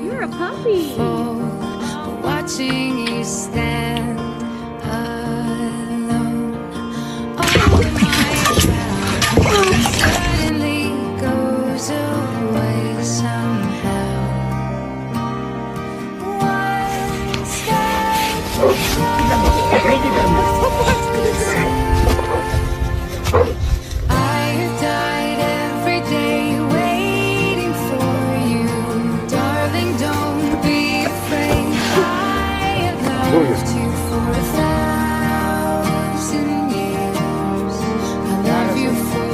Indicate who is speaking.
Speaker 1: You're a puppy.
Speaker 2: Watching you stand alone. All my doubt suddenly goes away somehow. One step I have died every day waiting for you, darling. Don't be afraid. I have loved you for 1,000 years. I love you for